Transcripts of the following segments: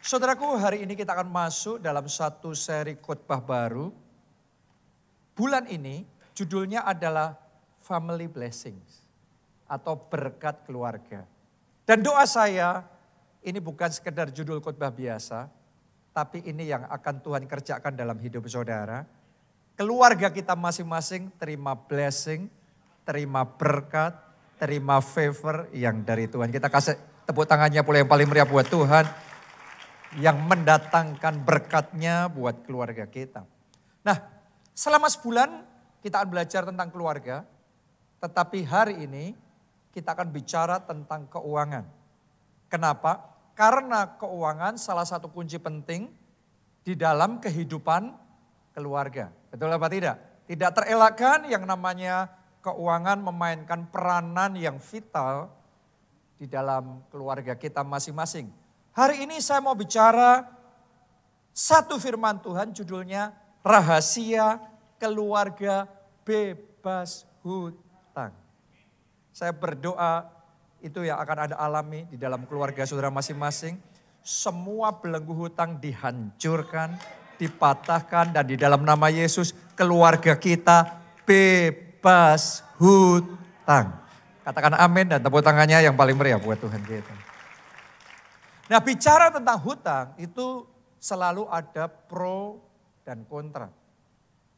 Saudaraku, hari ini kita akan masuk dalam satu seri khotbah baru. Bulan ini judulnya adalah Family Blessings atau berkat keluarga. Dan doa saya ini bukan sekedar judul khotbah biasa, tapi ini yang akan Tuhan kerjakan dalam hidup saudara. Keluarga kita masing-masing terima blessing, terima berkat, terima favor yang dari Tuhan. Kita kasih tepuk tangannya pula yang paling meriah buat Tuhan yang mendatangkan berkatnya buat keluarga kita. Nah, selama sebulan kita akan belajar tentang keluarga, tetapi hari ini kita akan bicara tentang keuangan. Kenapa? Karena keuangan salah satu kunci penting di dalam kehidupan keluarga. Betul apa tidak? Tidak terelakkan yang namanya keuangan memainkan peranan yang vital di dalam keluarga kita masing-masing. Hari ini saya mau bicara satu firman Tuhan judulnya Rahasia Keluarga Bebas Hutang. Saya berdoa itu yang akan Anda alami di dalam keluarga saudara masing-masing. Semua belenggu hutang dihancurkan, dipatahkan dan di dalam nama Yesus keluarga kita bebas hutang. Katakan amin dan tepuk tangannya yang paling meriah buat Tuhan kita. Nah, bicara tentang hutang itu selalu ada pro dan kontra.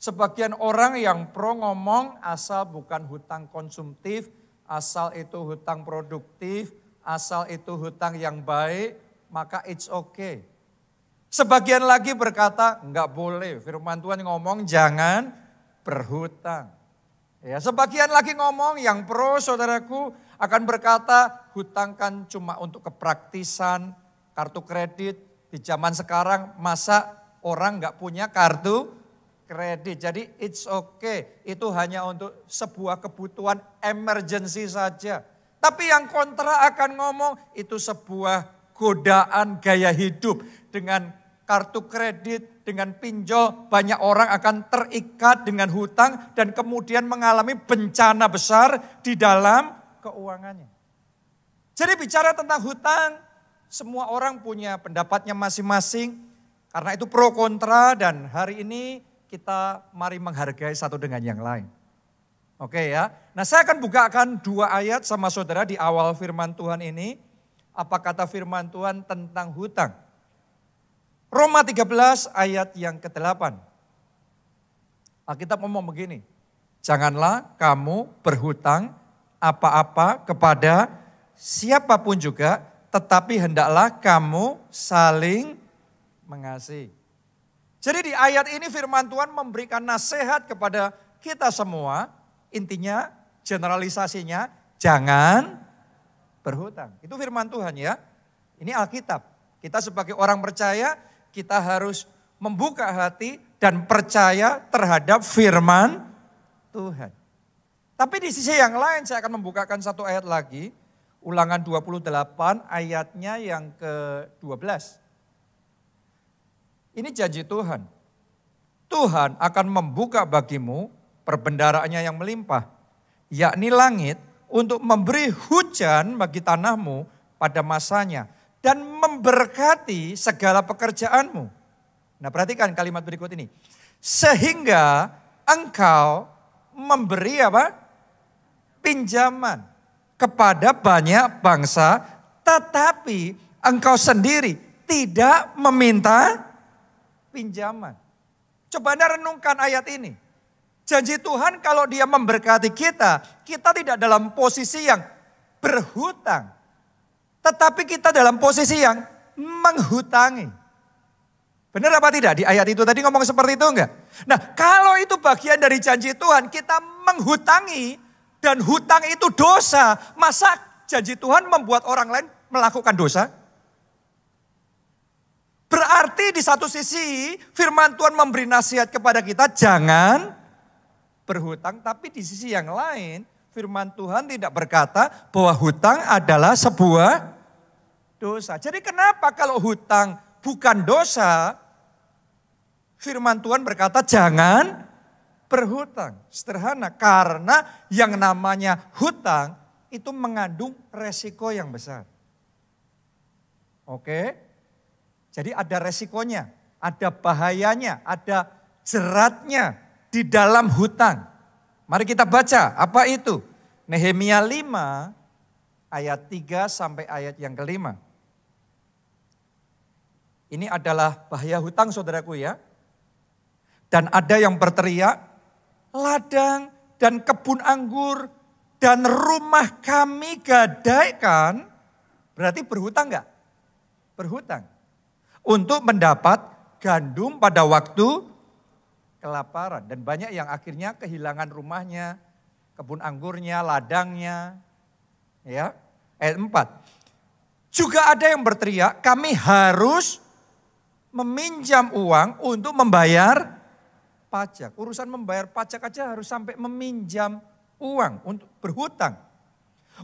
Sebagian orang yang pro ngomong asal bukan hutang konsumtif, asal itu hutang produktif, asal itu hutang yang baik, maka it's okay. Sebagian lagi berkata enggak boleh, firman Tuhan ngomong jangan berhutang. Ya, sebagian lagi ngomong yang pro saudaraku akan berkata hutang kan cuma untuk kepraktisan, kartu kredit. Di zaman sekarang masa orang nggak punya kartu kredit. Jadi it's okay, itu hanya untuk sebuah kebutuhan emergency saja. Tapi yang kontra akan ngomong itu sebuah godaan gaya hidup. Dengan kartu kredit, dengan pinjol, banyak orang akan terikat dengan hutang dan kemudian mengalami bencana besar di dalam keuangannya. Jadi bicara tentang hutang, semua orang punya pendapatnya masing-masing. Karena itu pro kontra dan hari ini kita mari menghargai satu dengan yang lain. Oke ya. Nah, saya akan bukakan 2 ayat sama saudara di awal firman Tuhan ini. Apa kata firman Tuhan tentang hutang? Roma 13 ayat yang ke-8. Alkitab ngomong begini. Janganlah kamu berhutang apa-apa kepada siapapun juga, tetapi hendaklah kamu saling mengasihi. Jadi di ayat ini firman Tuhan memberikan nasihat kepada kita semua. Intinya, generalisasinya, jangan berhutang. Itu firman Tuhan ya. Ini Alkitab. Kita sebagai orang percaya, kita harus membuka hati dan percaya terhadap firman Tuhan. Tapi di sisi yang lain saya akan membukakan satu ayat lagi. Ulangan 28 ayatnya yang ke-12. Ini janji Tuhan. Tuhan akan membuka bagimu perbendaraannya yang melimpah. Yakni langit untuk memberi hujan bagi tanahmu pada masanya. Dan memberkati segala pekerjaanmu. Nah, perhatikan kalimat berikut ini. Sehingga engkau memberi apa? Pinjaman kepada banyak bangsa, tetapi engkau sendiri tidak meminta pinjaman. Coba Anda renungkan ayat ini. Janji Tuhan kalau Dia memberkati kita, kita tidak dalam posisi yang berhutang. Tetapi kita dalam posisi yang menghutangi. Benar apa tidak? Di ayat itu tadi ngomong seperti itu enggak? Nah, kalau itu bagian dari janji Tuhan, kita menghutangi dan hutang itu dosa. Masa janji Tuhan membuat orang lain melakukan dosa? Berarti di satu sisi firman Tuhan memberi nasihat kepada kita jangan berhutang. Tapi di sisi yang lain firman Tuhan tidak berkata bahwa hutang adalah sebuah dosa. Jadi kenapa kalau hutang bukan dosa, firman Tuhan berkata jangan berhutang. Sederhana, karena yang namanya hutang itu mengandung resiko yang besar. Oke? Jadi ada resikonya, ada bahayanya, ada jeratnya di dalam hutang. Mari kita baca, apa itu? Nehemia 5 ayat 3 sampai ayat yang ke-5. Ini adalah bahaya hutang saudaraku ya. Dan ada yang berteriak, ladang dan kebun anggur dan rumah kami gadaikan. Berarti berhutang enggak? Berhutang. Untuk mendapat gandum pada waktu kelaparan. Dan banyak yang akhirnya kehilangan rumahnya, kebun anggurnya, ladangnya. Ya, ayat 4. Juga ada yang berteriak, kami harus meminjam uang untuk membayar pajak. Urusan membayar pajak aja harus sampai meminjam uang untuk berhutang.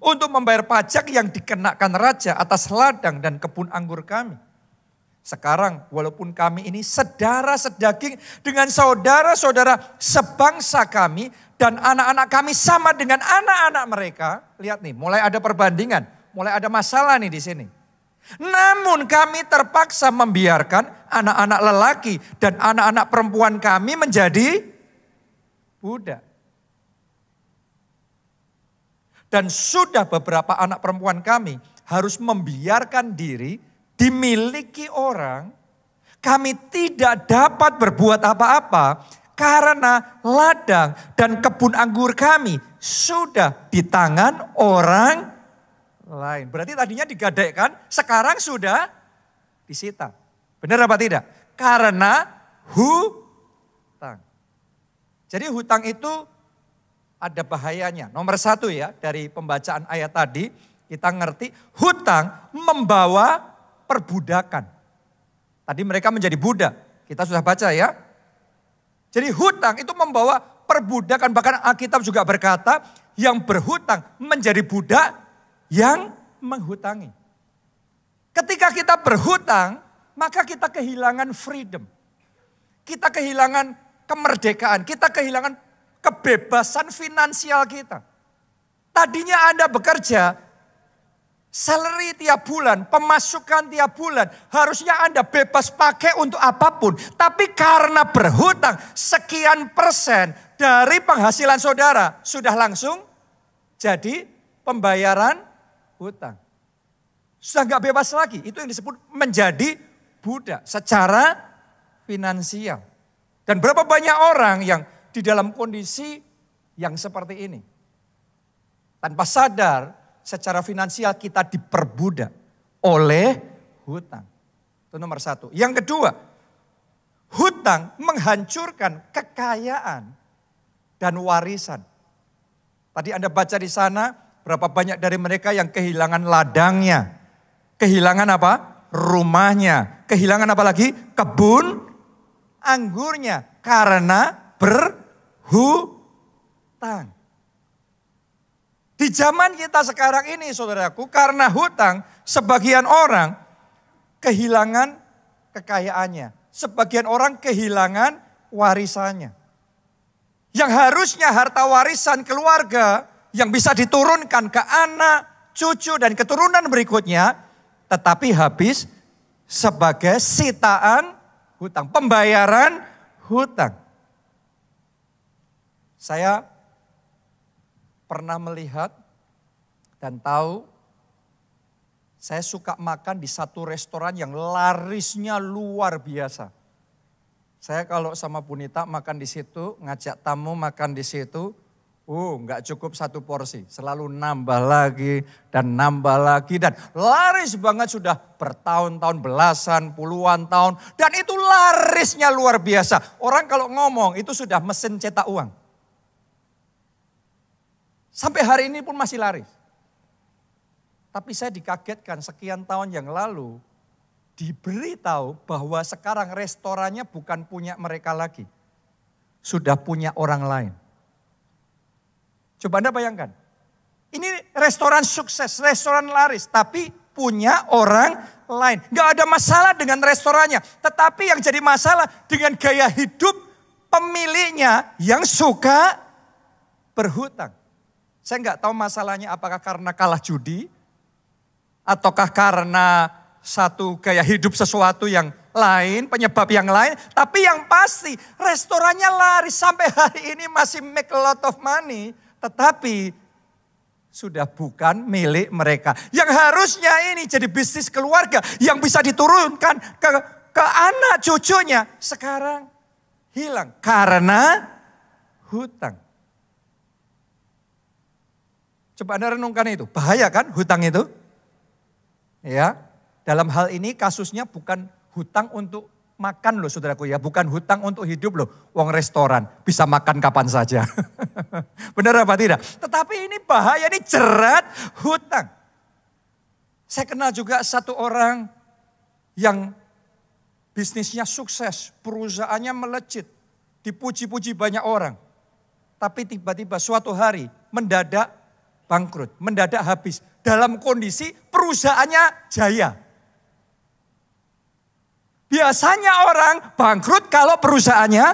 Untuk membayar pajak yang dikenakan raja atas ladang dan kebun anggur kami. Sekarang walaupun kami ini sedara sedaging dengan saudara-saudara sebangsa kami dan anak-anak kami sama dengan anak-anak mereka. Lihat nih, mulai ada perbandingan, mulai ada masalah nih di sini. Namun kami terpaksa membiarkan anak-anak lelaki dan anak-anak perempuan kami menjadi budak. Dan sudah beberapa anak perempuan kami harus membiarkan diri dimiliki orang. Kami tidak dapat berbuat apa-apa karena ladang dan kebun anggur kami sudah di tangan orang lain. Berarti tadinya digadaikan, sekarang sudah disita. Benar apa tidak? Karena hutang. Jadi hutang itu ada bahayanya. Nomor 1 ya, dari pembacaan ayat tadi kita ngerti hutang membawa perbudakan. Tadi mereka menjadi budak, kita sudah baca ya. Jadi hutang itu membawa perbudakan, bahkan Alkitab juga berkata yang berhutang menjadi budak yang menghutangi. Ketika kita berhutang, maka kita kehilangan freedom. Kita kehilangan kemerdekaan, kita kehilangan kebebasan finansial kita. Tadinya Anda bekerja, salary tiap bulan, pemasukan tiap bulan, harusnya Anda bebas pakai untuk apapun. Tapi karena berhutang, sekian persen dari penghasilan saudara sudah langsung jadi pembayaran hutang. Sudah nggak bebas lagi. Itu yang disebut menjadi budak secara finansial. Dan berapa banyak orang yang di dalam kondisi yang seperti ini. Tanpa sadar secara finansial kita diperbudak oleh hutang. Itu nomor 1. Yang kedua, hutang menghancurkan kekayaan dan warisan. Tadi Anda baca di sana, berapa banyak dari mereka yang kehilangan ladangnya. Kehilangan apa? Rumahnya. Kehilangan apa lagi? Kebun anggurnya. Karena berhutang. Di zaman kita sekarang ini saudaraku, karena hutang, sebagian orang kehilangan kekayaannya. Sebagian orang kehilangan warisannya. Yang harusnya harta warisan keluarga yang bisa diturunkan ke anak, cucu, dan keturunan berikutnya, tetapi habis sebagai sitaan hutang, pembayaran hutang. Saya pernah melihat dan tahu, saya suka makan di satu restoran yang larisnya luar biasa. Saya kalau sama Bunita makan di situ, ngajak tamu makan di situ, nggak cukup satu porsi, selalu nambah lagi dan laris banget sudah bertahun-tahun, belasan, puluhan tahun. Dan itu larisnya luar biasa. Orang kalau ngomong itu sudah mesin cetak uang. Sampai hari ini pun masih laris. Tapi saya dikagetkan sekian tahun yang lalu, diberitahu bahwa sekarang restorannya bukan punya mereka lagi. Sudah punya orang lain. Coba Anda bayangkan, ini restoran sukses, restoran laris, tapi punya orang lain. Gak ada masalah dengan restorannya, tetapi yang jadi masalah dengan gaya hidup pemiliknya yang suka berhutang. Saya gak tahu masalahnya apakah karena kalah judi, ataukah karena satu gaya hidup sesuatu yang lain, penyebab yang lain. Tapi yang pasti restorannya laris sampai hari ini masih make a lot of money. Tetapi sudah bukan milik mereka. Yang harusnya ini jadi bisnis keluarga yang bisa diturunkan ke anak cucunya. Sekarang hilang karena hutang. Coba Anda renungkan itu. Bahaya kan hutang itu? Ya, dalam hal ini kasusnya bukan hutang untuk makan loh saudaraku ya. Bukan hutang untuk hidup loh. Wong restoran bisa makan kapan saja. Benar apa tidak? Tetapi ini bahaya, ini jerat hutang. Saya kenal juga satu orang yang bisnisnya sukses. Perusahaannya melejit. Dipuji-puji banyak orang. Tapi tiba-tiba suatu hari mendadak bangkrut, mendadak habis. Dalam kondisi perusahaannya jaya. Biasanya orang bangkrut kalau perusahaannya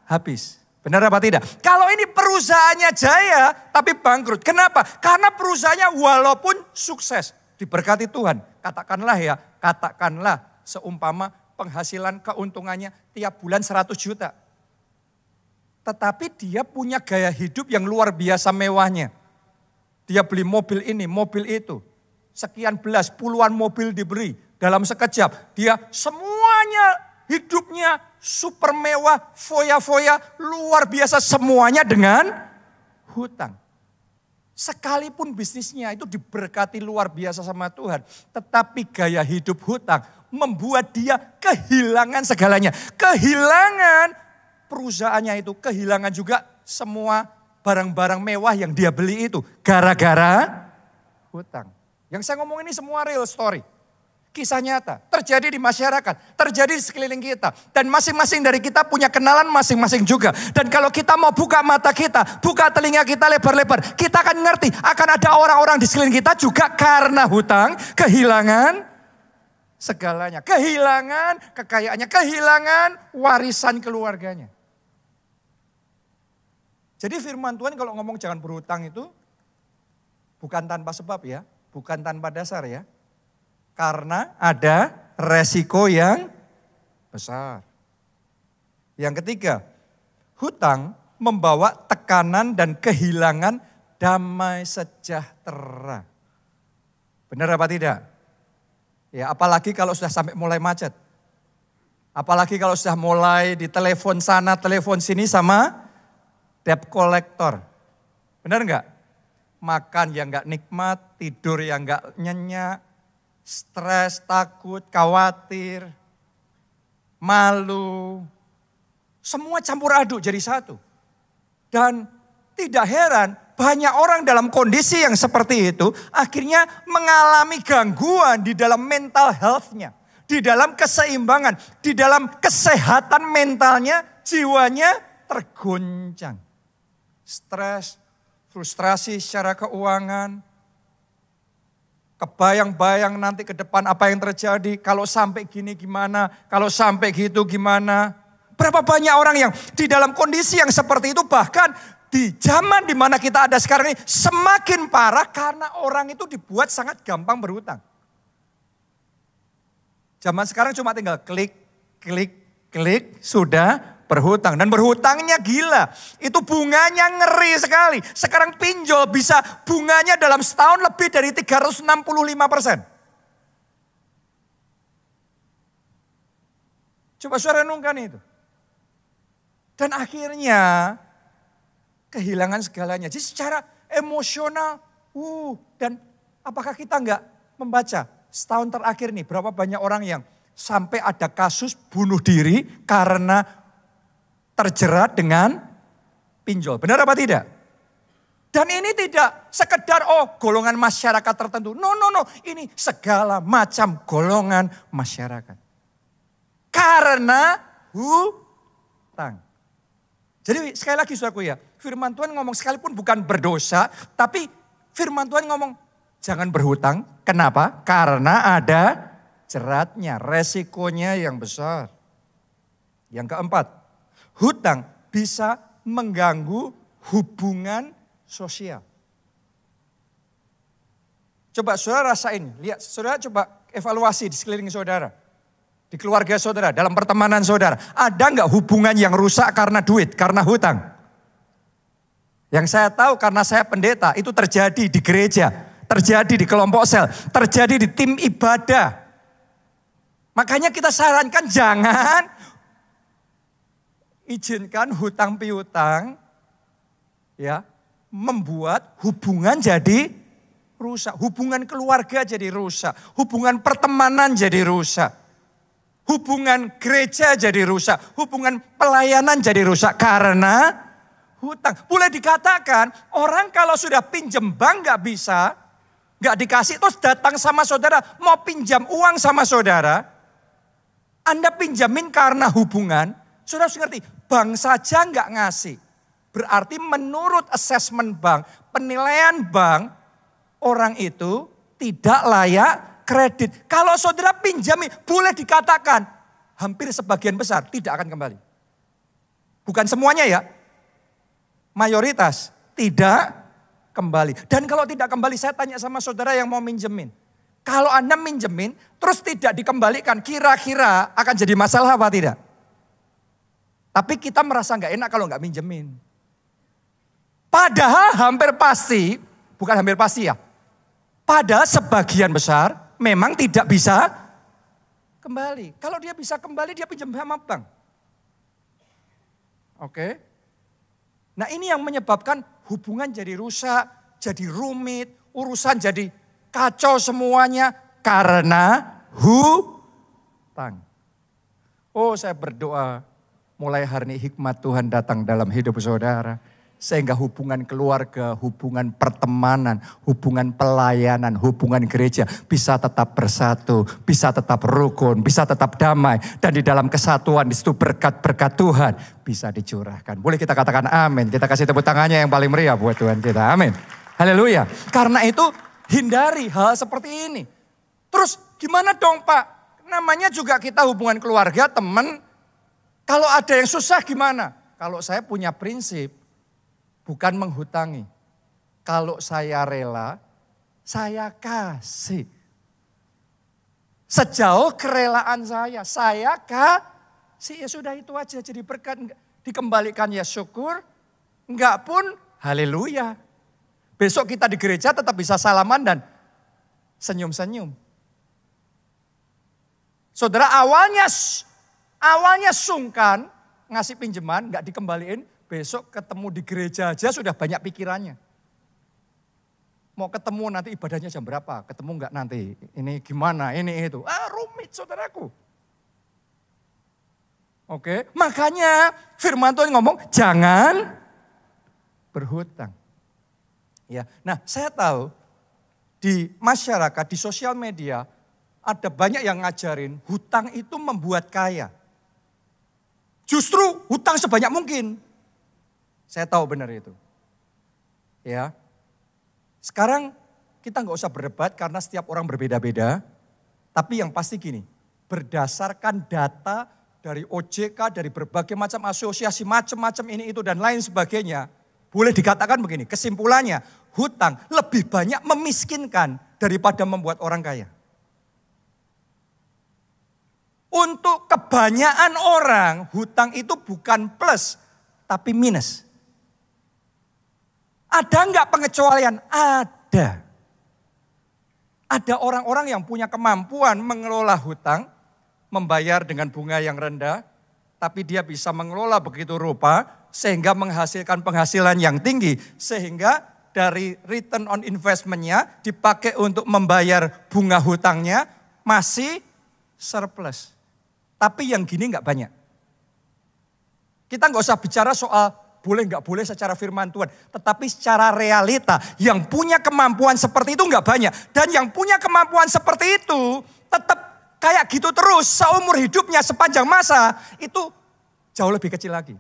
habis. Benar apa tidak? Kalau ini perusahaannya jaya tapi bangkrut. Kenapa? Karena perusahaannya walaupun sukses. Diberkati Tuhan. Katakanlah seumpama penghasilan keuntungannya tiap bulan 100 juta. Tetapi dia punya gaya hidup yang luar biasa mewahnya. Dia beli mobil ini, mobil itu. Sekian belas, puluhan mobil diberi. Dalam sekejap, dia semuanya hidupnya super mewah, foya-foya, luar biasa. Semuanya dengan hutang. Sekalipun bisnisnya itu diberkati luar biasa sama Tuhan. Tetapi gaya hidup hutang membuat dia kehilangan segalanya. Kehilangan perusahaannya itu, kehilangan juga semua barang-barang mewah yang dia beli itu gara-gara hutang. Yang saya ngomong ini semua real story. Kisah nyata, terjadi di masyarakat, terjadi di sekeliling kita. Dan masing-masing dari kita punya kenalan masing-masing juga. Dan kalau kita mau buka mata kita, buka telinga kita lebar-lebar, kita akan ngerti akan ada orang-orang di sekeliling kita juga karena hutang, kehilangan segalanya. Kehilangan kekayaannya, kehilangan warisan keluarganya. Jadi firman Tuhan kalau ngomong jangan berhutang itu bukan tanpa sebab ya, bukan tanpa dasar ya. Karena ada resiko yang besar. Yang ketiga, hutang membawa tekanan dan kehilangan damai sejahtera. Benar apa tidak? Ya, apalagi kalau sudah sampai mulai macet. Apalagi kalau sudah mulai di telepon sana, telepon sini sama debt collector. Benar enggak? Makan yang enggak nikmat, tidur yang enggak nyenyak, stres, takut, khawatir, malu. Semua campur aduk jadi satu. Dan tidak heran banyak orang dalam kondisi yang seperti itu akhirnya mengalami gangguan di dalam mental health-nya. Di dalam keseimbangan, di dalam kesehatan mentalnya, jiwanya tergoncang. Stres, frustrasi secara keuangan, kebayang-bayang nanti ke depan apa yang terjadi, kalau sampai gini gimana, kalau sampai gitu gimana. Berapa banyak orang yang di dalam kondisi yang seperti itu, bahkan di zaman di mana kita ada sekarang ini semakin parah karena orang itu dibuat sangat gampang berhutang. Zaman sekarang cuma tinggal klik, klik, klik, sudah berhutang. Dan berhutangnya gila. Itu bunganya ngeri sekali. Sekarang pinjol bisa bunganya dalam setahun lebih dari 365%. Coba saudara renungkan itu. Dan akhirnya kehilangan segalanya. Jadi secara emosional, dan apakah kita enggak membaca setahun terakhir nih berapa banyak orang yang sampai ada kasus bunuh diri karena terjerat dengan pinjol. Benar apa tidak? Dan ini tidak sekedar golongan masyarakat tertentu. No. Ini segala macam golongan masyarakat. Karena hutang. Jadi sekali lagi saudaraku ya, firman Tuhan ngomong sekalipun bukan berdosa, tapi firman Tuhan ngomong jangan berhutang. Kenapa? Karena ada jeratnya, resikonya yang besar. Yang keempat, hutang bisa mengganggu hubungan sosial. Coba saudara rasain, lihat saudara coba evaluasi di sekeliling saudara. Di keluarga saudara, dalam pertemanan saudara. Ada nggak hubungan yang rusak karena duit, karena hutang? Yang saya tahu karena saya pendeta, itu terjadi di gereja. Terjadi di kelompok sel, terjadi di tim ibadah. Makanya kita sarankan jangan izinkan hutang piutang ya membuat hubungan jadi rusak, hubungan keluarga jadi rusak, hubungan pertemanan jadi rusak, hubungan gereja jadi rusak, hubungan pelayanan jadi rusak karena hutang. Boleh dikatakan orang kalau sudah pinjem bank nggak bisa, nggak dikasih terus datang sama saudara mau pinjam uang sama saudara, Anda pinjamin karena hubungan, saudara harus ngerti bank saja nggak ngasih. Berarti menurut asesmen bank, penilaian bank, orang itu tidak layak kredit. Kalau saudara pinjami, boleh dikatakan hampir sebagian besar tidak akan kembali. Bukan semuanya ya, mayoritas tidak kembali. Dan kalau tidak kembali, saya tanya sama saudara yang mau minjemin. Kalau Anda minjemin, terus tidak dikembalikan, kira-kira akan jadi masalah apa tidak? Tapi kita merasa nggak enak kalau nggak minjemin. Padahal hampir pasti, bukan hampir pasti ya. Padahal sebagian besar memang tidak bisa kembali. Kalau dia bisa kembali, dia pinjam sama bank. Oke. Nah ini yang menyebabkan hubungan jadi rusak, jadi rumit, urusan jadi kacau semuanya karena hutang. Oh saya berdoa mulai hari ini hikmat Tuhan datang dalam hidup saudara. Sehingga hubungan keluarga, hubungan pertemanan, hubungan pelayanan, hubungan gereja bisa tetap bersatu, bisa tetap rukun, bisa tetap damai. Dan di dalam kesatuan, di situ berkat-berkat Tuhan bisa dicurahkan. Boleh kita katakan amin. Kita kasih tepuk tangannya yang paling meriah buat Tuhan kita. Amin. Haleluya. Karena itu hindari hal seperti ini. Terus gimana dong Pak? Namanya juga kita hubungan keluarga, teman. Kalau ada yang susah gimana? Kalau saya punya prinsip. Bukan menghutangi. Kalau saya rela, saya kasih. Sejauh kerelaan saya kasih. Ya sudah itu aja jadi berkat. Dikembalikan ya syukur. Enggak pun haleluya. Besok kita di gereja tetap bisa salaman dan senyum-senyum. Saudara awalnya sungkan ngasih pinjaman enggak dikembaliin. Besok ketemu di gereja aja sudah banyak pikirannya. Mau ketemu nanti ibadahnya jam berapa? Ketemu enggak nanti? Ini gimana? Ini itu. Rumit saudaraku. Oke, makanya firman Tuhan ngomong jangan berhutang. Ya, nah saya tahu di masyarakat, di sosial media ada banyak yang ngajarin hutang itu membuat kaya. Justru hutang sebanyak mungkin. Saya tahu benar itu. Ya. Sekarang kita nggak usah berdebat karena setiap orang berbeda-beda. Tapi yang pasti gini, berdasarkan data dari OJK, dari berbagai macam asosiasi, macam-macam ini itu dan lain sebagainya. Boleh dikatakan begini, kesimpulannya hutang lebih banyak memiskinkan daripada membuat orang kaya. Untuk kebanyakan orang, hutang itu bukan plus, tapi minus. Ada enggak pengecualian? Ada. Ada orang-orang yang punya kemampuan mengelola hutang, membayar dengan bunga yang rendah, tapi dia bisa mengelola begitu rupa, sehingga menghasilkan penghasilan yang tinggi, sehingga dari return on investment-nya dipakai untuk membayar bunga hutangnya, masih surplus. Tapi yang gini enggak banyak. Kita enggak usah bicara soal boleh nggak boleh secara firman Tuhan. Tetapi secara realita yang punya kemampuan seperti itu nggak banyak. Dan yang punya kemampuan seperti itu tetap kayak gitu terus seumur hidupnya sepanjang masa. Itu jauh lebih kecil lagi.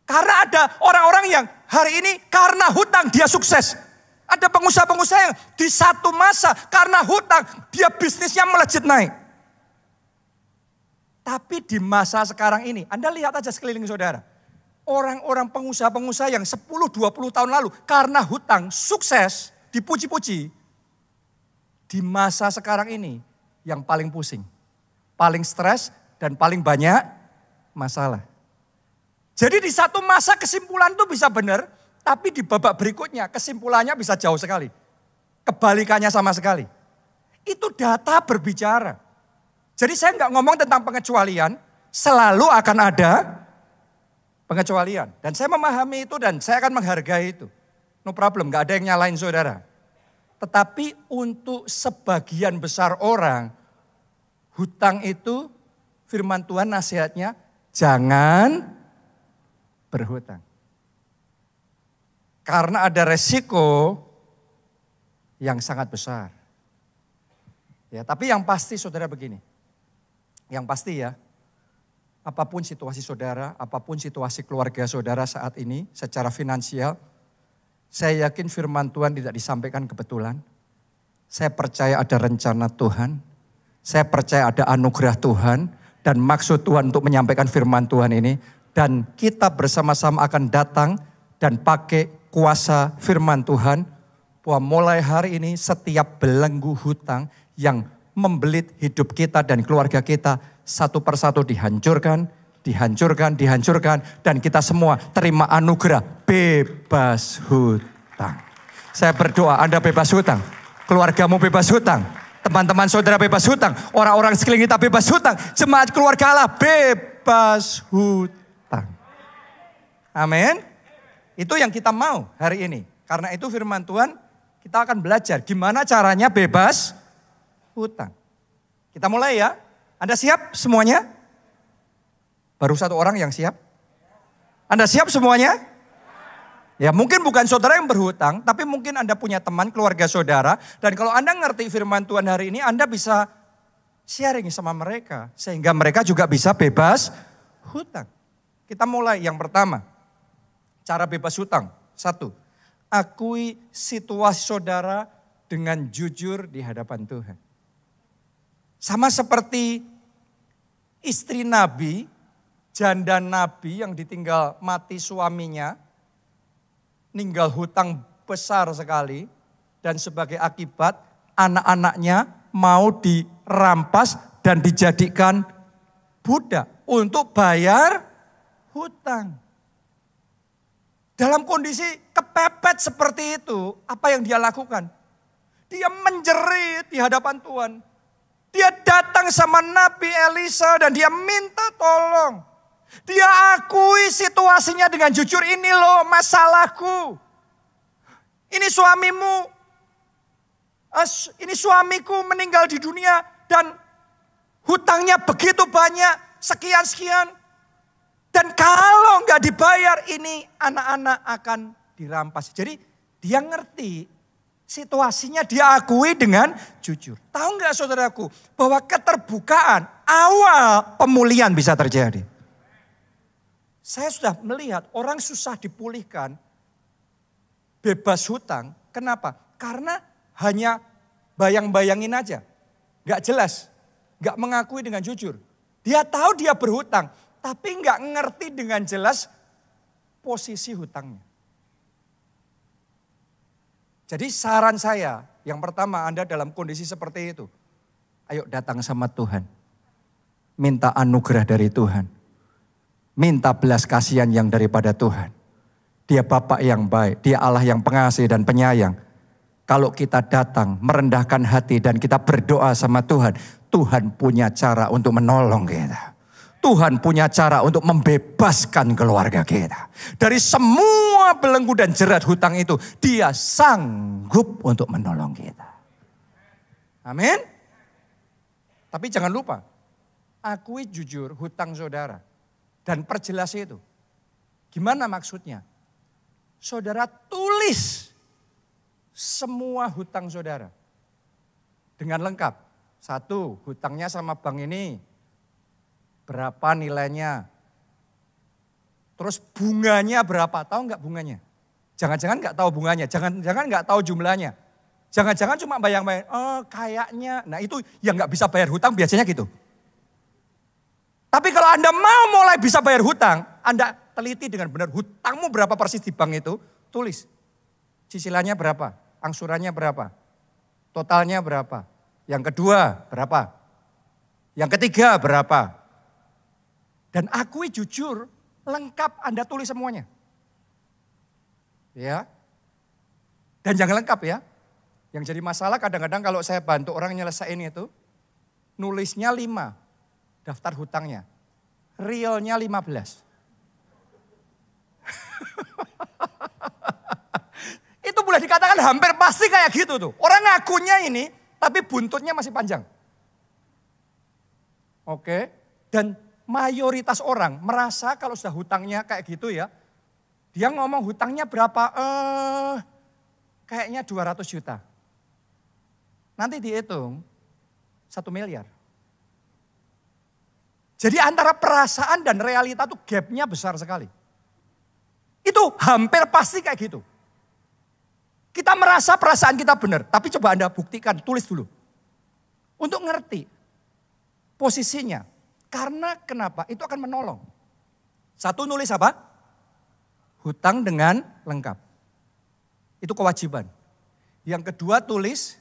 Karena ada orang-orang yang hari ini karena hutang dia sukses. Ada pengusaha-pengusaha yang di satu masa karena hutang dia bisnisnya melejit naik. Tapi di masa sekarang ini Anda lihat aja sekeliling saudara. Orang-orang pengusaha-pengusaha yang 10-20 tahun lalu karena hutang sukses, dipuji-puji. di masa sekarang ini yang paling pusing, paling stres, dan paling banyak masalah. Jadi di satu masa kesimpulan itu bisa benar, tapi di babak berikutnya kesimpulannya bisa jauh sekali. Kebalikannya sama sekali. Itu data berbicara. Jadi saya nggak ngomong tentang pengecualian, selalu akan ada pengecualian. Dan saya memahami itu dan saya akan menghargai itu. No problem, nggak ada yang nyalain saudara. Tetapi untuk sebagian besar orang, hutang itu firman Tuhan nasihatnya, jangan berhutang. Karena ada resiko yang sangat besar. Ya, tapi yang pasti saudara begini. Yang pasti ya, apapun situasi saudara, apapun situasi keluarga saudara saat ini secara finansial, saya yakin firman Tuhan tidak disampaikan kebetulan. Saya percaya ada rencana Tuhan. Saya percaya ada anugerah Tuhan dan maksud Tuhan untuk menyampaikan firman Tuhan ini. Dan kita bersama-sama akan datang dan pakai kuasa firman Tuhan. Bahwa mulai hari ini setiap belenggu hutang yang membelit hidup kita dan keluarga kita satu persatu dihancurkan, dihancurkan, dihancurkan. Dan kita semua terima anugerah bebas hutang. Saya berdoa Anda bebas hutang, keluargamu bebas hutang, teman-teman saudara bebas hutang, orang-orang sekeliling kita bebas hutang, jemaat keluarga Allah bebas hutang. Amin. Itu yang kita mau hari ini. Karena itu firman Tuhan, kita akan belajar gimana caranya bebas hutang. Kita mulai ya. Anda siap semuanya? Baru satu orang yang siap. Anda siap semuanya? Ya mungkin bukan saudara yang berhutang, tapi mungkin Anda punya teman, keluarga saudara. Dan kalau Anda ngerti firman Tuhan hari ini, Anda bisa sharing sama mereka. Sehingga mereka juga bisa bebas hutang. Kita mulai yang pertama. Cara bebas hutang. 1. Akui situasi saudara dengan jujur di hadapan Tuhan. Sama seperti istri Nabi, janda Nabi yang ditinggal mati suaminya, ninggal hutang besar sekali, dan sebagai akibat anak-anaknya mau dirampas dan dijadikan budak untuk bayar hutang. Dalam kondisi kepepet seperti itu, apa yang dia lakukan? Dia menjerit di hadapan Tuhan. Dia datang sama Nabi Elisa dan dia minta tolong. Dia akui situasinya dengan jujur, ini loh masalahku. Ini suamimu, ini suamiku meninggal di dunia dan hutangnya begitu banyak, sekian-sekian. Dan kalau nggak dibayar ini anak-anak akan dirampas. Jadi dia ngerti situasinya, dia akui dengan jujur. Tahu nggak saudaraku bahwa keterbukaan awal pemulihan bisa terjadi. Saya sudah melihat orang susah dipulihkan bebas hutang. Kenapa? Karena hanya bayang-bayangin aja. Nggak jelas, nggak mengakui dengan jujur. Dia tahu dia berhutang. Tapi nggak ngerti dengan jelas posisi hutangnya. Jadi saran saya, yang pertama Anda dalam kondisi seperti itu. Ayo datang sama Tuhan. Minta anugerah dari Tuhan. Minta belas kasihan yang daripada Tuhan. Dia Bapa yang baik, Dia Allah yang pengasih dan penyayang. Kalau kita datang merendahkan hati dan kita berdoa sama Tuhan, Tuhan punya cara untuk menolong kita. Tuhan punya cara untuk membebaskan keluarga kita. Dari semua belenggu dan jerat hutang itu, Dia sanggup untuk menolong kita. Amin. Tapi jangan lupa, akui jujur hutang saudara. Dan perjelas itu. Gimana maksudnya? Saudara tulis semua hutang saudara. Dengan lengkap. 1, hutangnya sama bank ini. Berapa nilainya? Terus bunganya berapa? Tahu nggak bunganya? Jangan-jangan nggak tahu bunganya, jangan-jangan nggak tahu jumlahnya. Jangan-jangan cuma bayang-bayang, oh kayaknya. Nah itu yang nggak bisa bayar hutang biasanya gitu. Tapi kalau Anda mau mulai bisa bayar hutang, Anda teliti dengan benar hutangmu berapa persis di bank itu, tulis. Cicilannya berapa, angsurannya berapa. Totalnya berapa? Yang kedua berapa? Yang ketiga berapa? Dan akui jujur, lengkap Anda tulis semuanya. Ya. Dan jangan lengkap ya. Yang jadi masalah kadang-kadang kalau saya bantu orang nyelesain itu, nulisnya 5 daftar hutangnya. Realnya 15. Itu boleh dikatakan hampir pasti kayak gitu tuh. Orang ngakunya ini, tapi buntutnya masih panjang. Oke, dan mayoritas orang merasa kalau sudah hutangnya kayak gitu ya, dia ngomong hutangnya berapa? Kayaknya 200 juta. Nanti dihitung 1 miliar. Jadi antara perasaan dan realita tuh gapnya besar sekali. Itu hampir pasti kayak gitu. Kita merasa perasaan kita benar, tapi coba Anda buktikan, tulis dulu. Untuk ngerti posisinya. Karena kenapa? Itu akan menolong. Satu, nulis apa? Hutang dengan lengkap. Itu kewajiban. Yang kedua, tulis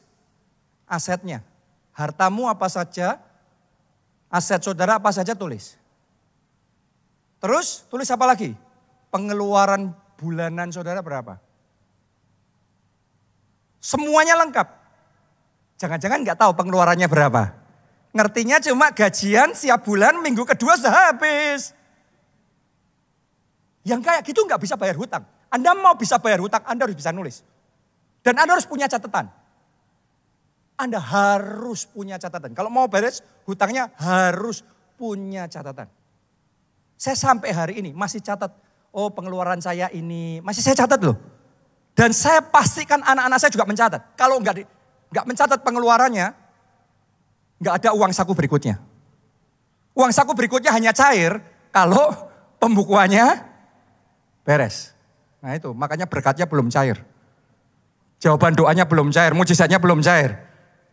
asetnya. Hartamu apa saja, aset saudara apa saja tulis. Terus tulis apa lagi? Pengeluaran bulanan saudara berapa? Semuanya lengkap. Jangan-jangan nggak tahu pengeluarannya berapa. Ngertinya cuma gajian siap bulan, minggu kedua sudah habis. Yang kayak gitu nggak bisa bayar hutang. Anda mau bisa bayar hutang, Anda harus bisa nulis. Dan Anda harus punya catatan. Anda harus punya catatan. Kalau mau beres hutangnya harus punya catatan. Saya sampai hari ini masih catat. Oh, pengeluaran saya ini, masih saya catat loh. Dan saya pastikan anak-anak saya juga mencatat. Kalau nggak mencatat pengeluarannya, nggak ada uang saku berikutnya. Uang saku berikutnya hanya cair kalau pembukuannya beres. Nah itu, makanya berkatnya belum cair. Jawaban doanya belum cair, mujizatnya belum cair.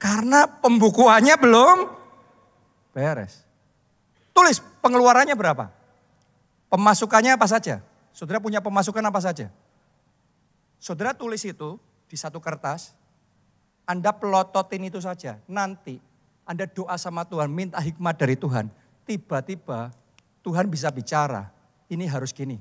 Karena pembukuannya belum beres. Tulis pengeluarannya berapa. Pemasukannya apa saja. Saudara punya pemasukan apa saja. Saudara tulis itu di satu kertas. Anda pelototin itu saja. Nanti Anda doa sama Tuhan, minta hikmat dari Tuhan. Tiba-tiba Tuhan bisa bicara, ini harus gini,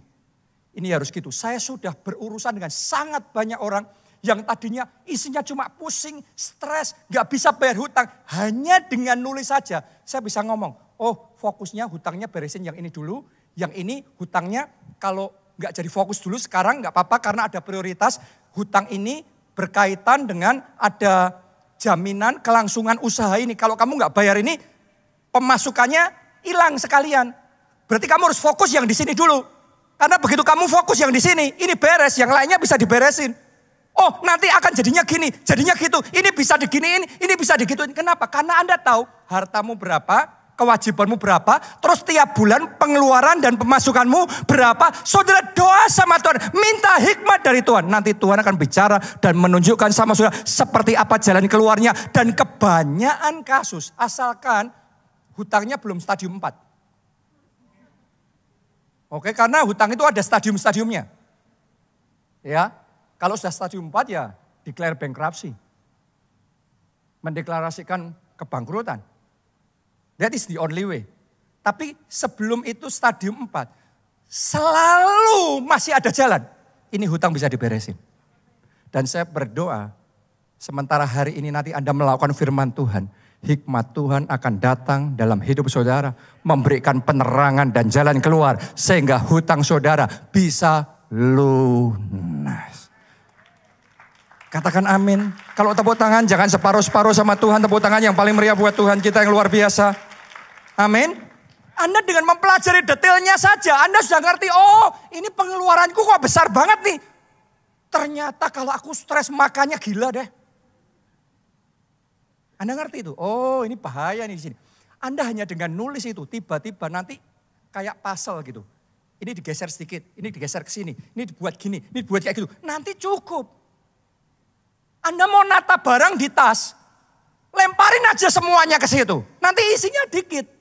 ini harus gitu. Saya sudah berurusan dengan sangat banyak orang yang tadinya isinya cuma pusing, stres, gak bisa bayar hutang. Hanya dengan nulis saja, saya bisa ngomong, oh fokusnya hutangnya beresin yang ini dulu. Yang ini hutangnya kalau gak jadi fokus dulu sekarang gak apa-apa karena ada prioritas. Hutang ini berkaitan dengan ada jaminan kelangsungan usaha ini. Kalau kamu nggak bayar ini, pemasukannya hilang sekalian. Berarti kamu harus fokus yang di sini dulu. Karena begitu kamu fokus yang di sini, ini beres, yang lainnya bisa diberesin. Oh, nanti akan jadinya gini, jadinya gitu. Ini bisa diginiin, ini bisa digituin. Kenapa? Karena Anda tahu hartamu berapa, kewajibanmu berapa, terus tiap bulan pengeluaran dan pemasukanmu berapa. Saudara doa sama Tuhan, minta hikmat dari Tuhan. Nanti Tuhan akan bicara dan menunjukkan sama saudara seperti apa jalan keluarnya. Dan kebanyakan kasus, asalkan hutangnya belum stadium 4. Oke, karena hutang itu ada stadium-stadiumnya. Ya, kalau sudah stadium 4 ya declare bankruptcy. Mendeklarasikan kebangkrutan. That is the only way. Tapi sebelum itu stadium 4, selalu masih ada jalan. Ini hutang bisa diberesin. Dan saya berdoa, sementara hari ini nanti Anda melakukan firman Tuhan, hikmat Tuhan akan datang dalam hidup saudara, memberikan penerangan dan jalan keluar, sehingga hutang saudara bisa lunas. Katakan amin. Kalau tepuk tangan jangan separuh-separuh sama Tuhan, tepuk tangan yang paling meriah buat Tuhan kita yang luar biasa. Amin. Anda dengan mempelajari detailnya saja, Anda sudah ngerti, oh ini pengeluaranku kok besar banget nih. Ternyata kalau aku stres makannya gila deh. Anda ngerti itu, oh ini bahaya nih di sini. Anda hanya dengan nulis itu, tiba-tiba nanti kayak puzzle gitu. Ini digeser sedikit, ini digeser ke sini, ini dibuat gini, ini dibuat kayak gitu. Nanti cukup. Anda mau nata barang di tas, lemparin aja semuanya ke situ. Nanti isinya dikit.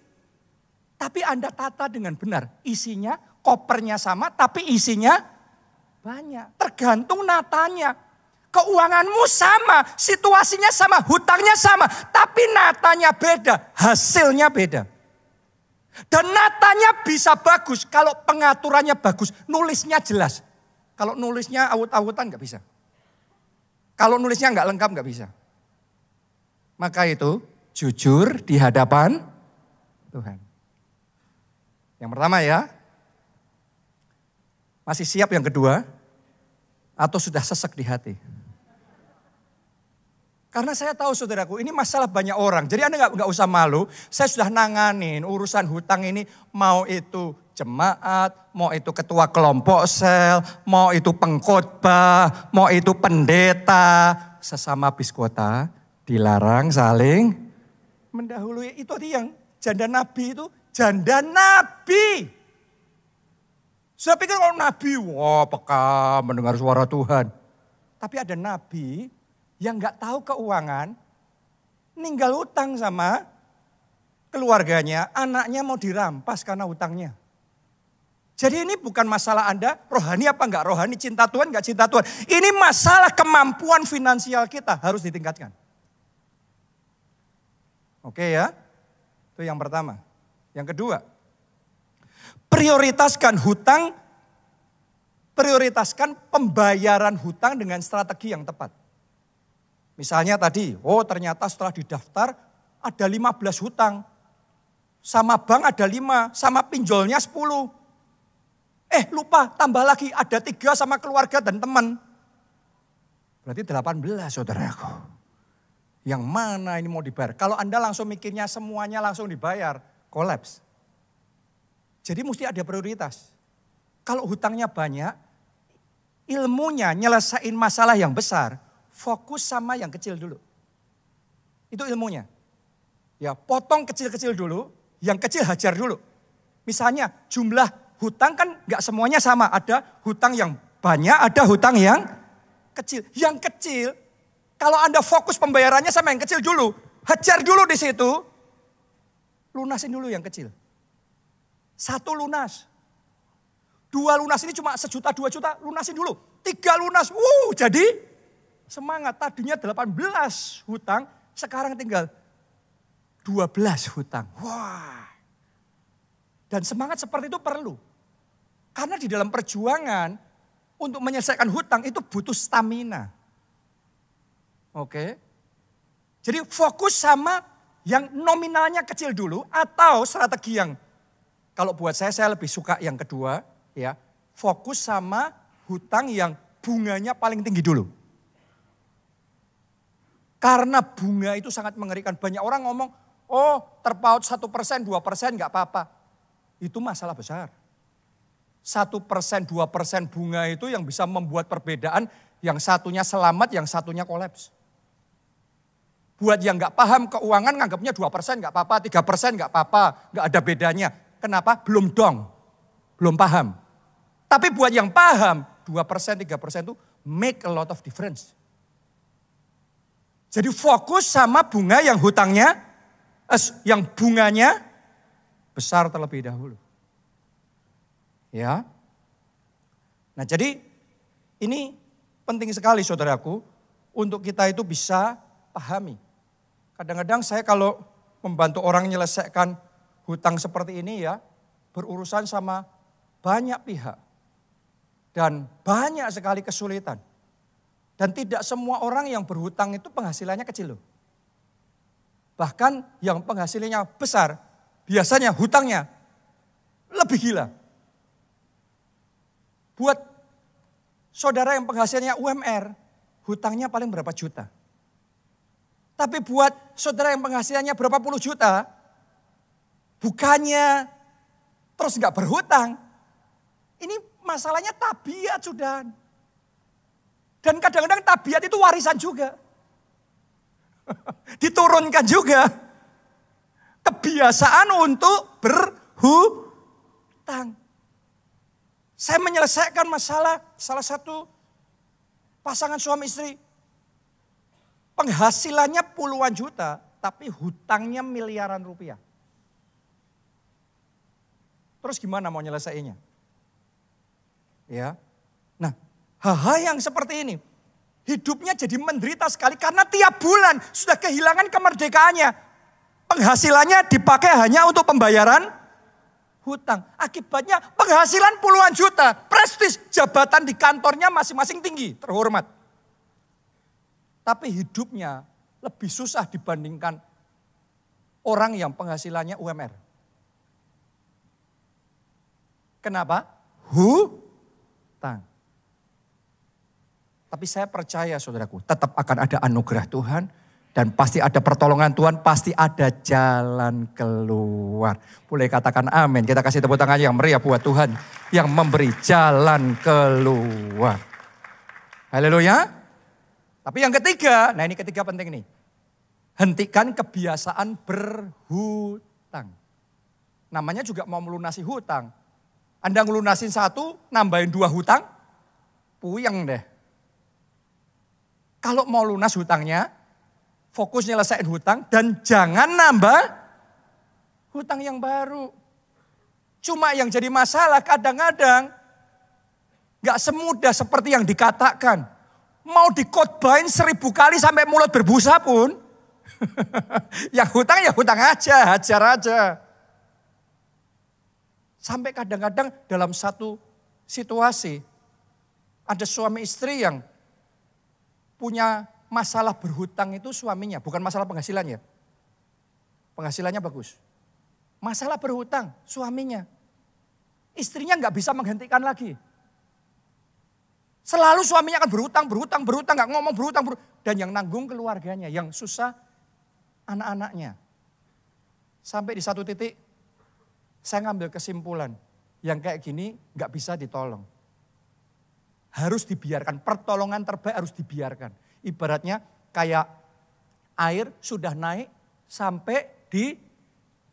Tapi Anda tata dengan benar. Isinya, kopernya sama, tapi isinya banyak. Tergantung natanya. Keuanganmu sama, situasinya sama, hutangnya sama. Tapi natanya beda, hasilnya beda. Dan natanya bisa bagus kalau pengaturannya bagus, nulisnya jelas. Kalau nulisnya awut-awutan gak bisa. Kalau nulisnya gak lengkap gak bisa. Maka itu jujur di hadapan Tuhan. Yang pertama ya. Masih siap yang kedua? Atau sudah sesek di hati? Karena saya tahu saudaraku, ini masalah banyak orang. Jadi Anda nggak usah malu. Saya sudah nanganin urusan hutang ini. Mau itu jemaat, mau itu ketua kelompok sel, mau itu pengkhotbah, mau itu pendeta. Sesama biskota dilarang saling mendahului. Itu tadi yang janda nabi itu, janda nabi. Saya pikir kalau nabi, wah peka mendengar suara Tuhan. Tapi ada nabi yang gak tahu keuangan, ninggal hutang sama keluarganya, anaknya mau dirampas karena hutangnya. Jadi ini bukan masalah Anda rohani apa enggak rohani, cinta Tuhan enggak cinta Tuhan. Ini masalah kemampuan finansial kita harus ditingkatkan. Oke ya, itu yang pertama. Yang kedua, prioritaskan pembayaran hutang dengan strategi yang tepat. Misalnya tadi, ternyata setelah didaftar ada 15 hutang. Sama bank ada 5, sama pinjolnya 10. Lupa tambah lagi ada 3 sama keluarga dan teman. Berarti 18 saudaraku. Yang mana ini mau dibayar? Kalau Anda langsung mikirnya semuanya langsung dibayar, kolaps. Jadi mesti ada prioritas. Kalau hutangnya banyak, ilmunya nyelesain masalah yang besar. Fokus sama yang kecil dulu. Itu ilmunya. Ya, potong kecil-kecil dulu, yang kecil hajar dulu. Misalnya jumlah hutang kan gak semuanya sama. Ada hutang yang banyak, ada hutang yang kecil. Yang kecil, kalau Anda fokus pembayarannya sama yang kecil dulu. Hajar dulu di situ. Lunasin dulu yang kecil. 1 lunas. 2 lunas ini cuma 1 juta, 2 juta, lunasin dulu. 3 lunas, jadi semangat. Tadinya 18 hutang, sekarang tinggal 12 hutang. Wah. Dan semangat seperti itu perlu. Karena di dalam perjuangan untuk menyelesaikan hutang itu butuh stamina. Oke. Jadi fokus sama yang nominalnya kecil dulu atau strategi yang kalau buat saya lebih suka yang kedua ya. Fokus sama hutang yang bunganya paling tinggi dulu. Karena bunga itu sangat mengerikan. Banyak orang ngomong, terpaut 1%, 2% gak apa-apa. Itu masalah besar. 1%, 2% bunga itu yang bisa membuat perbedaan. Yang satunya selamat, yang satunya kolaps. Buat yang gak paham keuangan nganggapnya 2% gak apa-apa, 3% gak apa-apa. Gak ada bedanya. Kenapa? Belum dong. Belum paham. Tapi buat yang paham, 2%, 3% itu make a lot of difference. Jadi fokus sama bunga yang hutangnya, yang bunganya besar terlebih dahulu. Ya. Nah jadi ini penting sekali saudaraku untuk kita itu bisa pahami. Kadang-kadang saya kalau membantu orang menyelesaikan hutang seperti ini ya, berurusan sama banyak pihak. Dan banyak sekali kesulitan. Dan tidak semua orang yang berhutang itu penghasilannya kecil loh. Bahkan yang penghasilannya besar, biasanya hutangnya lebih gila. Buat saudara yang penghasilannya UMR, hutangnya paling berapa juta. Tapi buat saudara yang penghasilannya berapa puluh juta, bukannya terus gak berhutang. Ini masalahnya tabiat sudah. Dan kadang-kadang tabiat itu warisan juga. Diturunkan juga. Kebiasaan untuk berhutang. Saya menyelesaikan masalah salah satu pasangan suami istri. Penghasilannya puluhan juta, tapi hutangnya miliaran rupiah. Terus gimana mau nyelesainya? Ya. Nah, hal-hal yang seperti ini hidupnya jadi menderita sekali karena tiap bulan sudah kehilangan kemerdekaannya. Penghasilannya dipakai hanya untuk pembayaran hutang. Akibatnya penghasilan puluhan juta, prestis, jabatan di kantornya masing-masing tinggi, terhormat. Tapi hidupnya lebih susah dibandingkan orang yang penghasilannya UMR. Kenapa? Hutang. Tapi saya percaya saudaraku, tetap akan ada anugerah Tuhan. Dan pasti ada pertolongan Tuhan, pasti ada jalan keluar. Boleh katakan amin. Kita kasih tepuk tangan yang meriah buat Tuhan. Yang memberi jalan keluar. Haleluya. Tapi yang ketiga, nah ini ketiga penting nih. Hentikan kebiasaan berhutang. Namanya juga mau melunasi hutang. Anda ngelunasin satu, nambahin 2 hutang, puyeng deh. Kalau mau lunas hutangnya, fokus nyelesain hutang dan jangan nambah hutang yang baru. Cuma yang jadi masalah kadang-kadang gak semudah seperti yang dikatakan. Mau dikotbahin 1000 kali sampai mulut berbusa pun, yang hutang ya hutang aja, hajar aja. Sampai kadang-kadang dalam satu situasi, ada suami istri yang punya masalah berhutang itu suaminya, bukan masalah penghasilannya. Penghasilannya bagus. Masalah berhutang suaminya. Istrinya nggak bisa menghentikan lagi. Selalu suaminya akan berhutang, nggak ngomong berhutang. Dan yang nanggung keluarganya, yang susah anak-anaknya. Sampai di satu titik, saya ngambil kesimpulan, yang kayak gini nggak bisa ditolong. Harus dibiarkan, pertolongan terbaik harus dibiarkan. Ibaratnya kayak air sudah naik sampai di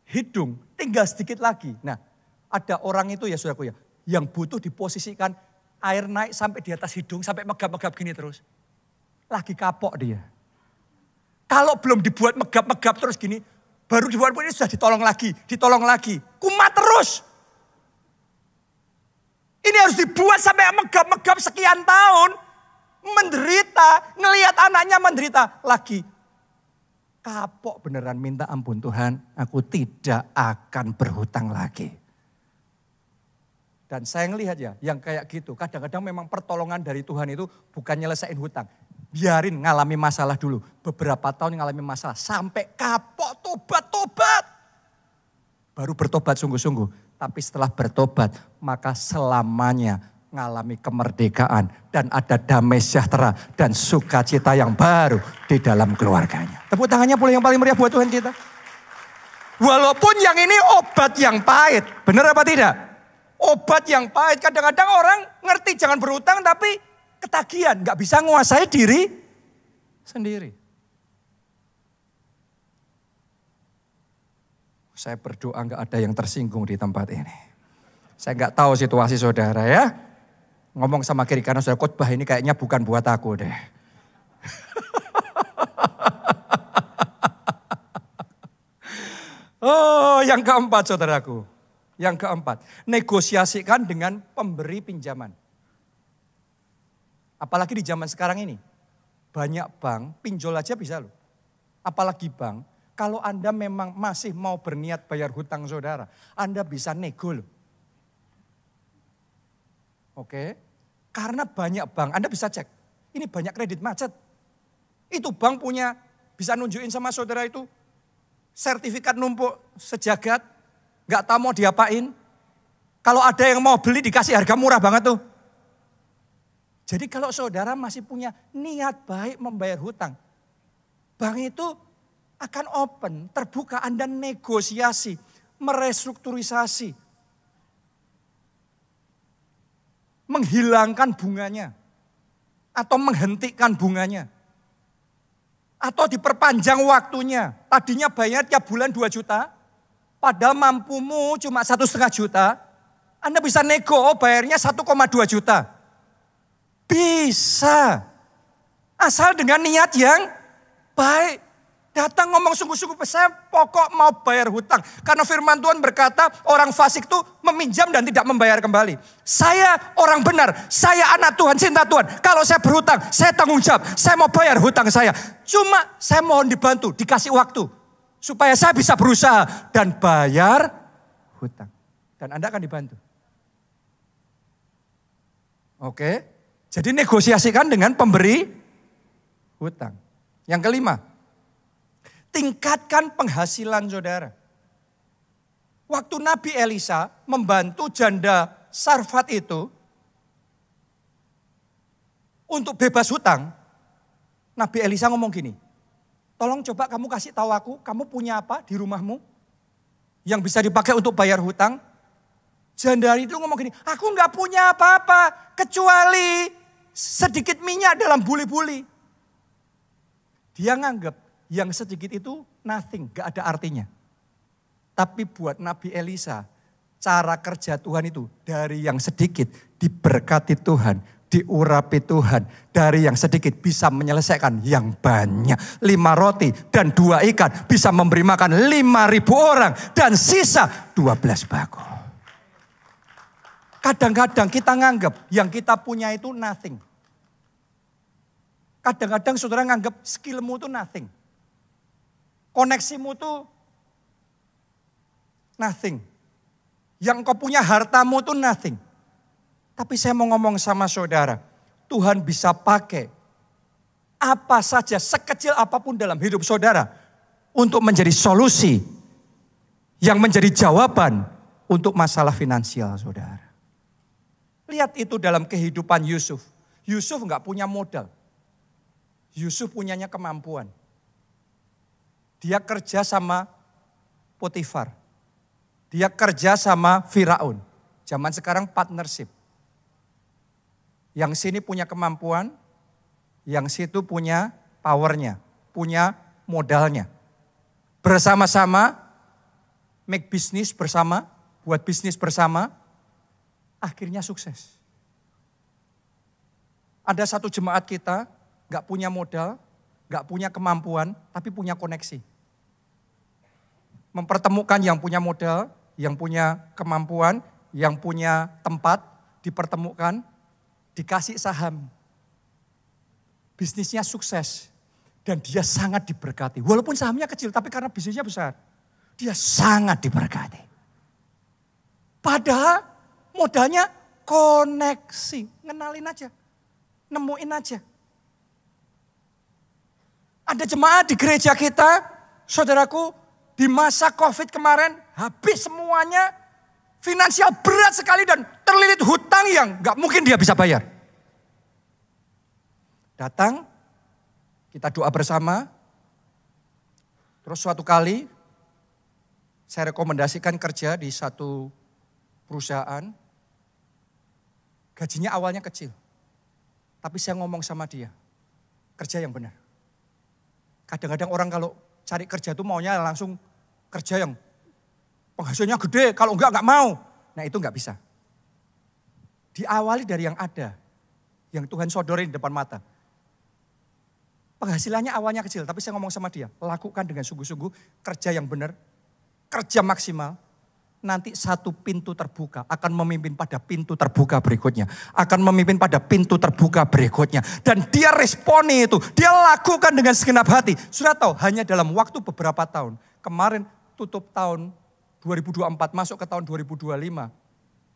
hidung, tinggal sedikit lagi. Nah, ada orang itu ya saudaraku ya, yang butuh diposisikan air naik sampai di atas hidung, sampai megap-megap gini terus. Lagi kapok dia. Kalau belum dibuat megap-megap terus gini, baru dibuat ini sudah ditolong lagi. Kumat terus. Ini harus dibuat sampai megap-megap sekian tahun. Menderita, ngelihat anaknya menderita. Lagi kapok beneran, minta ampun Tuhan, aku tidak akan berhutang lagi. Dan saya ngelihat ya, yang kayak gitu, kadang-kadang memang pertolongan dari Tuhan itu bukan nyelesain hutang. Biarin ngalami masalah dulu, beberapa tahun ngalami masalah, sampai kapok, tobat. Baru bertobat sungguh-sungguh. Tapi setelah bertobat, maka selamanya ngalami kemerdekaan dan ada damai sejahtera dan sukacita yang baru di dalam keluarganya. Tepuk tangannya boleh yang paling meriah buat Tuhan kita. Walaupun yang ini obat yang pahit, benar apa tidak? Obat yang pahit, kadang-kadang orang ngerti jangan berhutang tapi ketagihan, gak bisa nguasai diri sendiri. Saya berdoa gak ada yang tersinggung di tempat ini. Saya gak tahu situasi saudara ya. Ngomong sama kiri kanan saudara, khotbah ini kayaknya bukan buat aku deh. Oh, yang keempat saudaraku. Yang keempat, negosiasikan dengan pemberi pinjaman. Apalagi di zaman sekarang ini. Banyak bank, pinjol aja bisa loh. Apalagi bank, kalau Anda memang masih mau berniat bayar hutang saudara, Anda bisa nego loh. Oke, karena banyak bank, Anda bisa cek, ini banyak kredit macet. Itu bank punya, bisa nunjukin sama saudara itu, sertifikat numpuk sejagat, gak tahu mau diapain. Kalau ada yang mau beli dikasih harga murah banget tuh. Jadi kalau saudara masih punya niat baik membayar hutang, bank itu akan open, terbuka, Anda negosiasi, merestrukturisasi, menghilangkan bunganya, atau menghentikan bunganya, atau diperpanjang waktunya. Tadinya bayar tiap bulan 2 juta, padahal mampumu cuma 1,5 juta, Anda bisa nego bayarnya 1,2 juta. Bisa, asal dengan niat yang baik. Datang ngomong sungguh-sungguh, saya pokok mau bayar hutang. Karena firman Tuhan berkata orang fasik itu meminjam dan tidak membayar kembali. Saya orang benar, saya anak Tuhan, cinta Tuhan. Kalau saya berhutang, saya tanggung jawab. Saya mau bayar hutang saya. Cuma saya mohon dibantu, dikasih waktu. Supaya saya bisa berusaha dan bayar hutang. Dan Anda akan dibantu. Oke, jadi negosiasikan dengan pemberi hutang. Yang kelima, tingkatkan penghasilan saudara. Waktu Nabi Elisa membantu janda Sarfat itu untuk bebas hutang, Nabi Elisa ngomong gini, tolong coba kamu kasih tahu aku, kamu punya apa di rumahmu yang bisa dipakai untuk bayar hutang? Janda itu ngomong gini, aku nggak punya apa-apa kecuali sedikit minyak dalam buli-buli. Dia nganggap yang sedikit itu nothing, gak ada artinya. Tapi buat Nabi Elisa, cara kerja Tuhan itu dari yang sedikit diberkati Tuhan, diurapi Tuhan. Dari yang sedikit bisa menyelesaikan yang banyak. 5 roti dan 2 ikan bisa memberi makan 5.000 orang. Dan sisa 12 bakul. Kadang-kadang kita nganggap yang kita punya itu nothing. Kadang-kadang saudara nganggap skillmu itu nothing. Koneksimu tuh nothing. Yang kau punya hartamu tuh nothing. Tapi saya mau ngomong sama saudara. Tuhan bisa pakai apa saja sekecil apapun dalam hidup saudara. Untuk menjadi solusi. Yang menjadi jawaban untuk masalah finansial saudara. Lihat itu dalam kehidupan Yusuf. Yusuf gak punya modal. Yusuf punyanya kemampuan. Dia kerja sama Potifar. Dia kerja sama Firaun. Zaman sekarang partnership. Yang sini punya kemampuan, yang situ punya powernya, punya modalnya. Bersama-sama, make business bersama, buat bisnis bersama, akhirnya sukses. Ada satu jemaat kita, gak punya modal, gak punya kemampuan, tapi punya koneksi. Mempertemukan yang punya modal, yang punya kemampuan, yang punya tempat, dipertemukan, dikasih saham. Bisnisnya sukses. Dan dia sangat diberkati. Walaupun sahamnya kecil, tapi karena bisnisnya besar. Dia sangat diberkati. Padahal modalnya koneksi. Ngenalin aja. Nemuin aja. Ada jemaat di gereja kita, saudaraku, di masa COVID kemarin, habis semuanya, finansial berat sekali dan terlilit hutang yang gak mungkin dia bisa bayar. Datang, kita doa bersama, terus suatu kali, saya rekomendasikan kerja di satu perusahaan, gajinya awalnya kecil, tapi saya ngomong sama dia, kerja yang benar. Kadang-kadang orang kalau cari kerja itu maunya langsung kerja yang penghasilannya gede, kalau enggak mau. Nah itu enggak bisa. Diawali dari yang ada, yang Tuhan sodorin di depan mata. Penghasilannya awalnya kecil, tapi saya ngomong sama dia, lakukan dengan sungguh-sungguh, kerja yang benar, kerja maksimal. Nanti satu pintu terbuka akan memimpin pada pintu terbuka berikutnya. Akan memimpin pada pintu terbuka berikutnya. Dan dia responi itu. Dia lakukan dengan segenap hati. Sudah tahu hanya dalam waktu beberapa tahun. Kemarin tutup tahun 2024 masuk ke tahun 2025.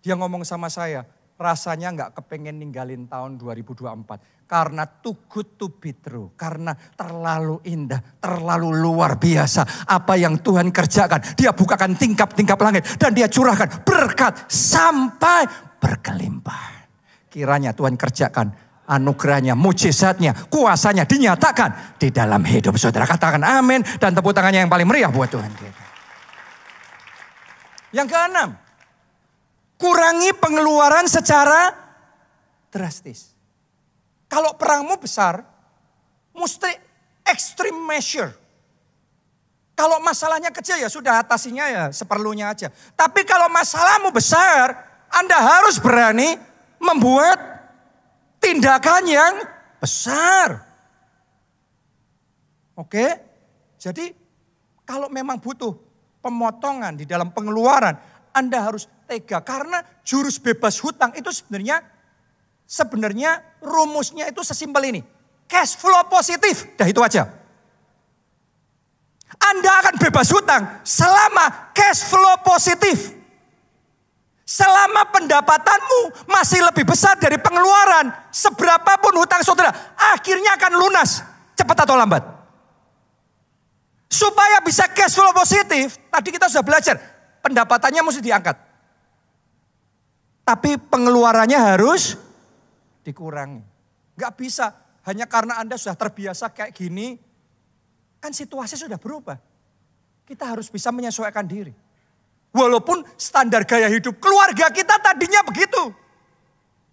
Dia ngomong sama saya. Rasanya gak kepengen ninggalin tahun 2024. Karena too good to be true. Karena terlalu indah, terlalu luar biasa. Apa yang Tuhan kerjakan. Dia bukakan tingkap-tingkap langit. Dan dia curahkan berkat sampai berkelimpahan. Kiranya Tuhan kerjakan anugerahnya, mujizatnya, kuasanya dinyatakan di dalam hidup saudara. Katakan amin dan tepuk tangannya yang paling meriah buat Tuhan kita. Yang keenam. Kurangi pengeluaran secara drastis. Kalau perangmu besar, mesti extreme measure. Kalau masalahnya kecil ya sudah atasinya ya seperlunya aja. Tapi kalau masalahmu besar, Anda harus berani membuat tindakan yang besar. Oke? Jadi kalau memang butuh pemotongan di dalam pengeluaran, Anda harus tega. Karena jurus bebas hutang itu sebenarnya rumusnya itu sesimpel ini. Cash flow positif, dah itu aja. Anda akan bebas hutang selama cash flow positif. Selama pendapatanmu masih lebih besar dari pengeluaran, seberapapun hutang saudara, akhirnya akan lunas, cepat atau lambat. Supaya bisa cash flow positif, tadi kita sudah belajar, pendapatannya mesti diangkat. Tapi pengeluarannya harus dikurangi. Gak bisa, hanya karena Anda sudah terbiasa kayak gini, kan situasi sudah berubah. Kita harus bisa menyesuaikan diri. Walaupun standar gaya hidup keluarga kita tadinya begitu.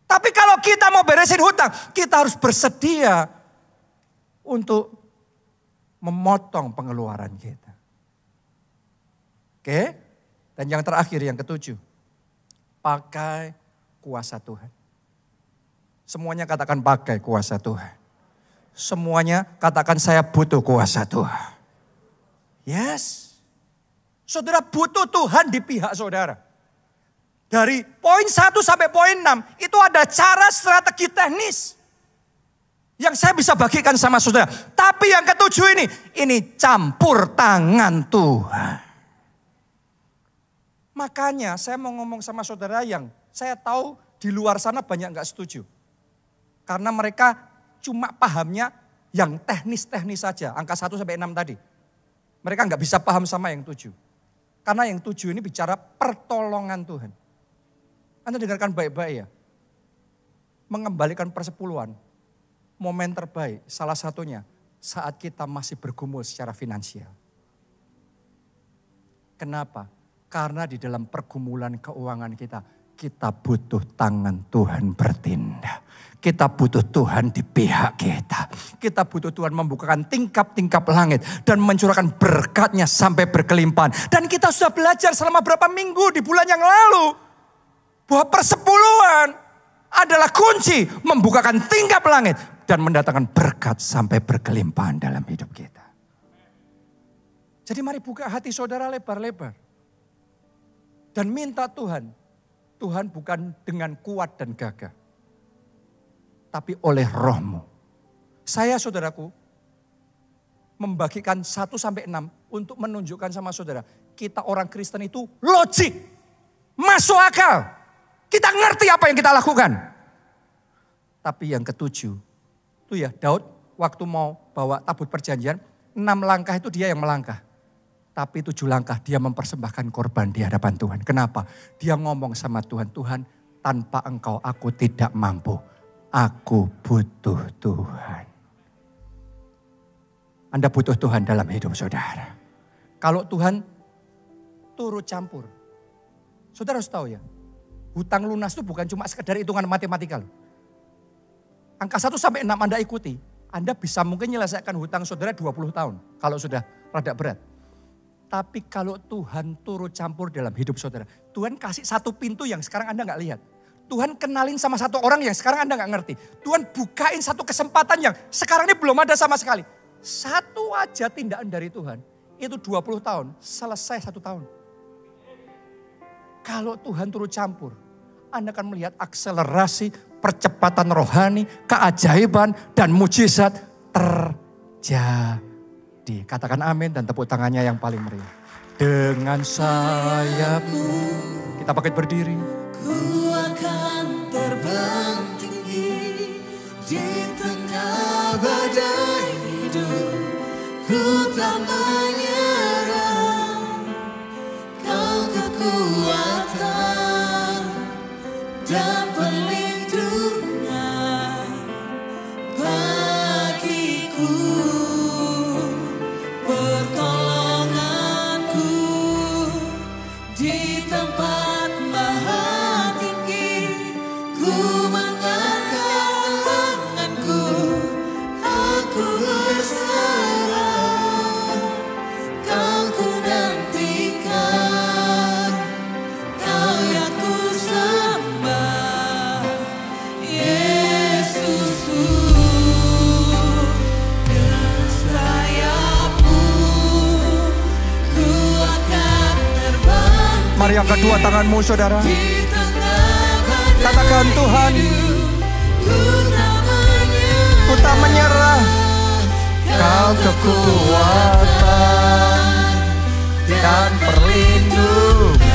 Tapi kalau kita mau beresin hutang, kita harus bersedia untuk memotong pengeluaran kita. Oke? Dan yang terakhir, yang ketujuh. Pakai kuasa Tuhan. Semuanya katakan pakai kuasa Tuhan. Semuanya katakan saya butuh kuasa Tuhan. Yes. Saudara butuh Tuhan di pihak saudara. Dari poin 1 sampai poin 6 itu ada cara strategi teknis. Yang saya bisa bagikan sama saudara. Tapi yang ketujuh ini campur tangan Tuhan. Makanya saya mau ngomong sama saudara yang saya tahu di luar sana banyak gak setuju. Karena mereka cuma pahamnya yang teknis-teknis saja. Angka 1 sampai 6 tadi. Mereka gak bisa paham sama yang 7. Karena yang 7 ini bicara pertolongan Tuhan. Anda dengarkan baik-baik ya. Mengembalikan persepuluhan. Momen terbaik salah satunya saat kita masih bergumul secara finansial. Kenapa? Karena di dalam pergumulan keuangan kita butuh tangan Tuhan bertindak. Kita butuh Tuhan di pihak kita. Kita butuh Tuhan membukakan tingkap-tingkap langit. Dan mencurahkan berkatnya sampai berkelimpahan. Dan kita sudah belajar selama berapa minggu di bulan yang lalu. Bahwa persepuluhan adalah kunci membukakan tingkap langit. Dan mendatangkan berkat sampai berkelimpahan dalam hidup kita. Jadi mari buka hati saudara lebar-lebar. Dan minta Tuhan. Tuhan bukan dengan kuat dan gagah. Tapi oleh rohmu. Saya saudaraku membagikan 1 sampai 6 untuk menunjukkan sama saudara. Kita orang Kristen itu logik. Masuk akal. Kita ngerti apa yang kita lakukan. Tapi yang ketujuh. Itu ya Daud waktu mau bawa tabut perjanjian. 6 langkah itu dia yang melangkah. Tapi 7 langkah dia mempersembahkan korban di hadapan Tuhan. Kenapa? Dia ngomong sama Tuhan. Tuhan tanpa engkau aku tidak mampu. Aku butuh Tuhan. Anda butuh Tuhan dalam hidup saudara. Kalau Tuhan turut campur. Saudara harus tahu ya. Hutang lunas itu bukan cuma sekedar hitungan matematikal. Angka 1 sampai 6 Anda ikuti. Anda bisa mungkin menyelesaikan hutang saudara 20 tahun. Kalau sudah rada berat. Tapi kalau Tuhan turut campur dalam hidup saudara. Tuhan kasih satu pintu yang sekarang Anda gak lihat. Tuhan kenalin sama satu orang yang sekarang Anda gak ngerti. Tuhan bukain satu kesempatan yang sekarang ini belum ada sama sekali. Satu aja tindakan dari Tuhan. Itu 20 tahun, selesai 1 tahun. Kalau Tuhan turut campur. Anda akan melihat akselerasi, percepatan rohani, keajaiban dan mujizat terjadi. Katakan amin dan tepuk tangannya yang paling meriah. Dengan sayapmu, kita pakai berdiri. Ku akan terbang tinggi di tengah badai hidup. Ku tak menyerah, kau kekuatan dan perlindungan bagiku. Pertolonganku di tempat maha tinggi, ku mengangkat tanganku, aku berserah, kau ku nantikan, kau yang ku sembah, Yesusku. Dengan sayapmu Angkat dua tanganmu saudara. Di tengah Katakan Tuhan, ku tak menyerah. Kau kekuatan dan perlindungan.